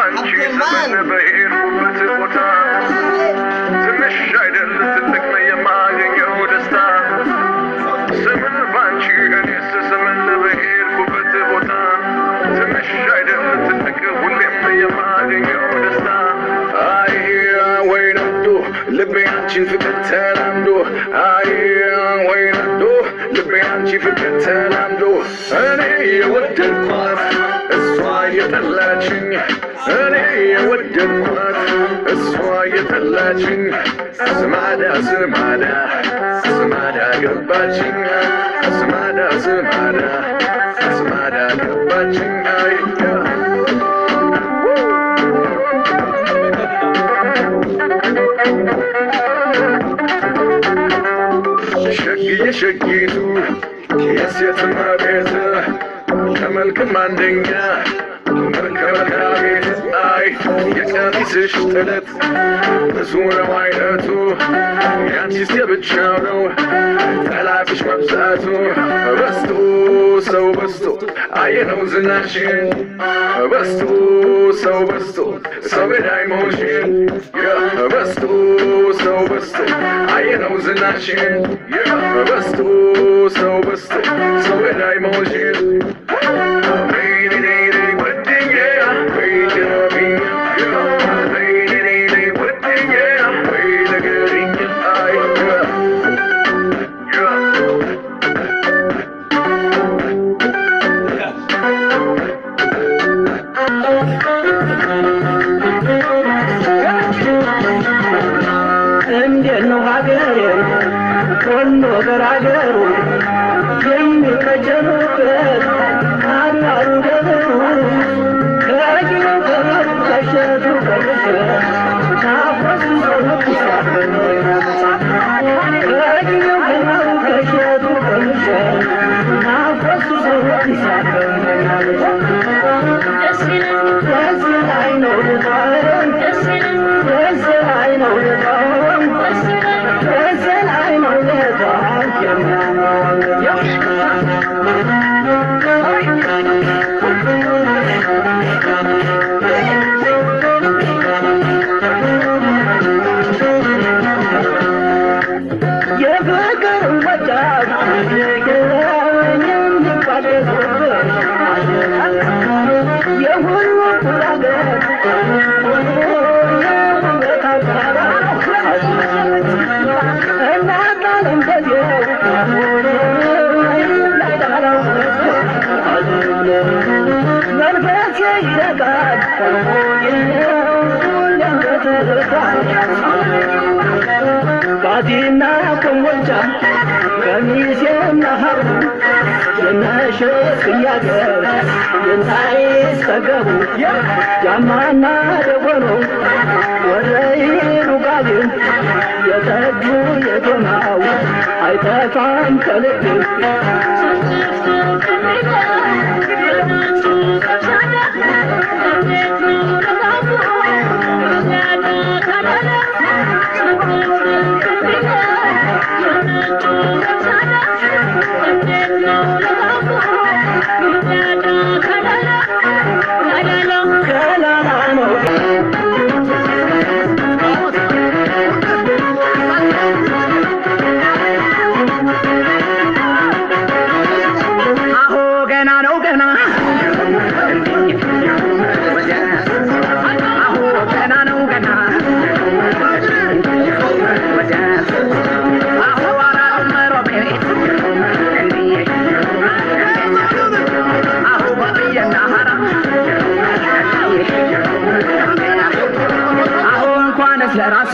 ባንቺ ዘመን በሄድኩበት ቦታ ትንሽ አይደል ትልቅ ነው የማገኘው ደስታ ስምን ባንቺ እኔስ ስምን በሄድኩበት ቦታ ትንሽ አይደል ትልቅ ሁሌም የማገኘው ደስታ አይ ወይ ነዶ ልቤ አንቺን ፍቅር ተላምዶ አይ ወይ ነዶ ልቤ አንቺ ፍቅር ተላምዶ እኔ የወደድኳት እሷ የጠላችኝ እኔ የወደድኳት እሷ የጠላችኝ ስማዳ ስማዳ ስማዳ ገባችኝ ስማዳ ስማዳ ስማዳ ገባችኝ አይ ሸግዬ ሸጊቱ የሴትማ ቤት ከመልክም አንደኛ መልከ ቤት አይ የቀሚስሽ ጥለት ብዙ ነው አይነቱ ያንቺስ የብቻው ነው ጠላትሽ መብዛቱ በስቶ ሰው በስቶ አየነው ዝናሽን በስቶ ሰው በስቶ ሰው ገዳይ መሆንሽን በስቶ ሰው በስቶ አየነው ዝናሽን በስቶ ሰው በስቶ ሰው ገዳይ መሆንሽን ባዲና ቆንጆ ከሚሴና ሀሩ የነሽክ ያገር የንታይስ ተገቡ ያማና ደጎኖ ወረይሩ ጋቢ የተዱ የጎናው አይጠፋም ከልብ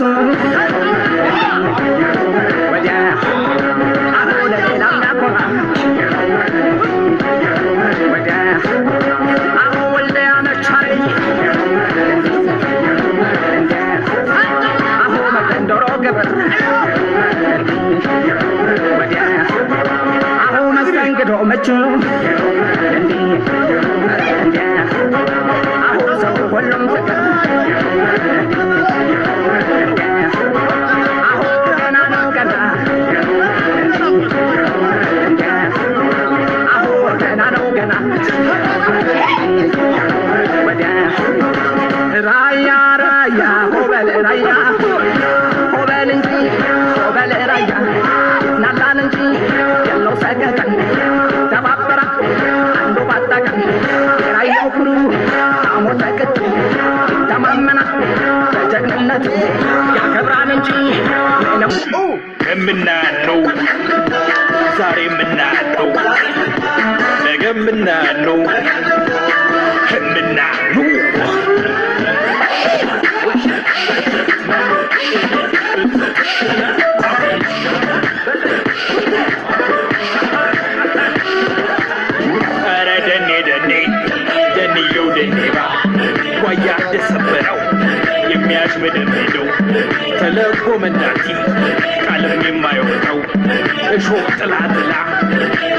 We're በእውነት ያከብራል እንጂ የምናነው ዛሬ የምናነው ነገ የምናነው የምናነው ኧረ ደኔ ደኔ ደንየው ደኔባ ጓያ እንደሰበረው የሚያሽመደምደው ተለቆ መንዳቲ ቃልም የማይወጣው እሾህ ጥላ ጥላ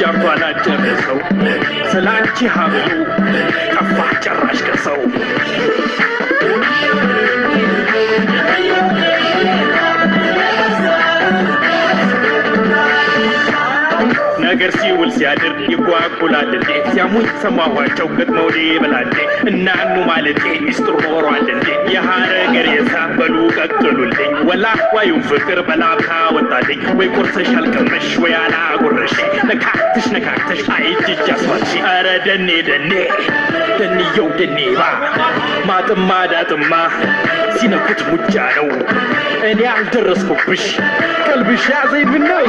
ጃርቷን አጨረሰው ስላንቺ ሀብሉ ጠፋ ጨራሽ ከሰው ነገር ሲውል ሲያድር ይጓጉላል እንዴ ሲያሙኝ ሰማኋቸው ገጥመው በላንዴ እናኑ ማለቴ ሚስጥር ኖሯል እንዴ የሐረገር የሳ በሉ ቀቅሉልኝ ወላ ዋዩን ፍቅር በላብታ ወጣልኝ ወይ ቁርሰሽ አልቀመሽ ወይ አላጎረሽ ነካክተሽ ነካክተሽ አይጅጅ አስዋልሽ ኧረ ደኔ ደኔ ደንየው ደኔባ ማጥማ ዳጥማ ሲነኩት ሙጃ ነው እኔ አልደረስኩብሽ ቀልብሽ ያዘኝ ብነው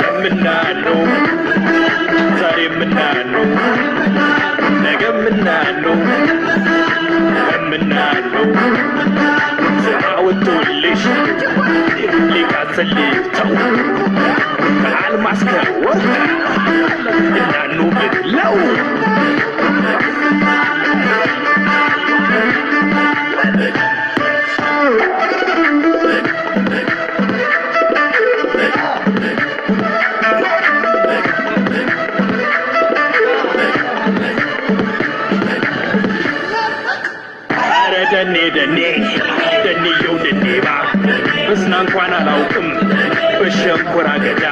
የምናነው ዛሬ የምናነው ነገ የምናነው የምናነው ስራ ወጥቶልሽ ሊቃሰልተው ከአልማዝ ከወርቅ እናኑ ብለው ደኔ ደኔ ደንየው ደኔባ በስና እንኳን አላውቅም በሸንኮራ አገዳ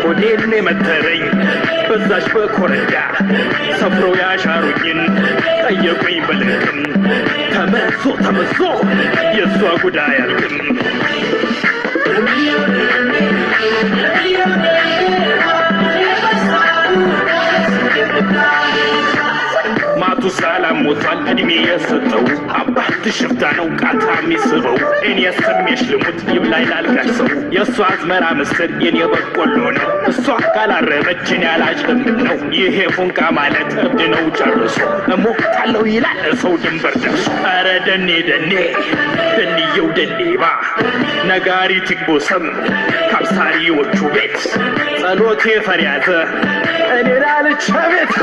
ሆዴን የመተረኝ በዛች በኮረዳ ሰፍረው ያሻሩኝን ጠየቁኝ በልክም ተመዞ ተመዞ የእሷ ጉዳይ አልክም ማቱሳላ ሞቷል እድሜ የሰጠው አባት ሽፍታ ነው ቃታ የሚስበው እኔ ሰሜሽ ልሙት ይብላይ ላልቃሽ ሰው የእሷ አዝመራ ምስር የኔ በቆሎ ነው እሷ ካላረበችን ያላጭም ነው ይሄ ፉንቃ ማለት እብድ ነው ጨርሶ እሞታለሁ ይላል ሰው ድንበር ደርሶ ኧረ ደኔ ደኔ ደንየው ደኔባ ነጋሪት ይጎሰም ካብሳሪዎቹ ቤት ጸሎቴ ፈሪያዘ እኔ ላልቻ ቤት